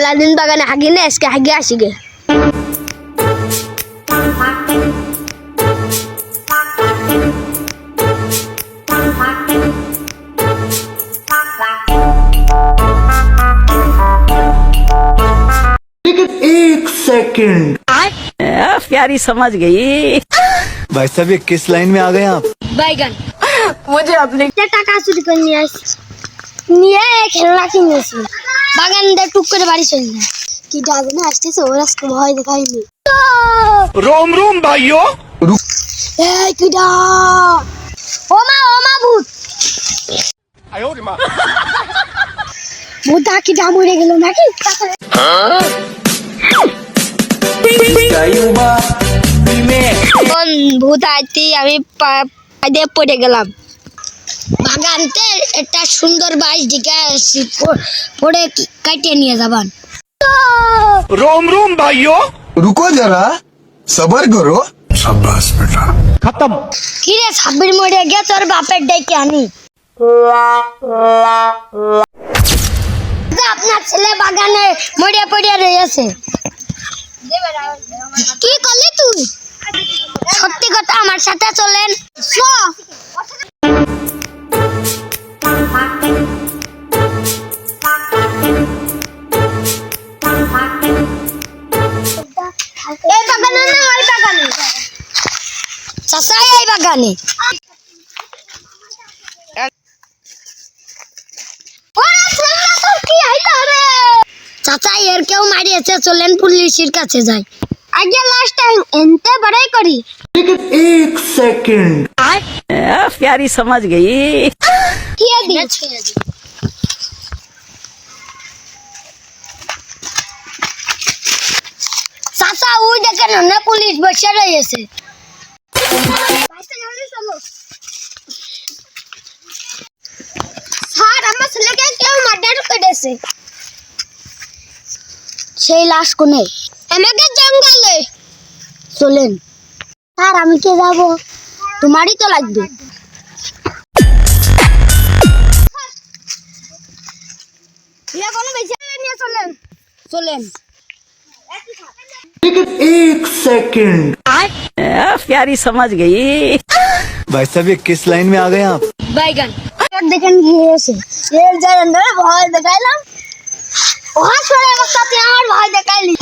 মেলা দিন বাগানে হাগি না আজকে হাগি আসি গে। एक सेकंड प्यारी समझ गई। भाई साहब ये किस लाइन में आ गए आप? বাইগান मुझे अपने টাকা চুরি করে নিয়ে আসি, নিয়ে খেলনা কিনেছি, বাগান দিয়ে টুক করে বাড়ি চলে যায়। কি ডাকে না আসতেছে, ওরা আজকে ভয় দেখায়নি। रोम रोम भाइयों এই কি ডাক, ওমা ভূত, ভূত কি ডা মরে গেল নাকি? ভূত আইতে আমি পায়ে পড়ে গেলাম। বাগানতে একটা সুন্দর বাইশ দিকে পড়ে কাটিয়ে নিয়ে যাবান। रोम रोम भाइयों रुको जरा सबर करो। शाबाश बेटा। खत्म। কিরে সাব্বির মরে গেছে, তোর বাপের ডাইকে আনি। আপনার ছেলে বাগানে মরিয়া পড়িয়া রয়েছে, কি করলি তুই? সত্যি কথা আমার সাথে চলেন। এই বাগানে না ওই বাগানে? চাচা এই বাগানে। চাচা এর কেউ মারিয়েছে, চলেন পুলিশের কাছে যাই। আগে লাস্ট টাইম এনতে বড়াই করি। एक सेकंड प्यारी समझ गई। কি দি চাচা ওই দেখেন না পুলিশ বসে রয়েছে। স্যার আমার ছেলেকে কেউ মার্ডার করেছে। সেই লাশ কোনে? আমাকে জঙ্গলে। চলেন স্যার, আমি কে যাব? তোমারই তো লাগবে। চলেন চলেন। एक सेकंड प्यारी समझ गई। भाई साहब ये किस लाइन में आ गए आप? বাইগান দেখেন কি হয়েছে। এর জায়গা ধরে ভয় দেখাইলাম, ওহার সরে অবস্থাতে আমার ভয় দেখাইলি।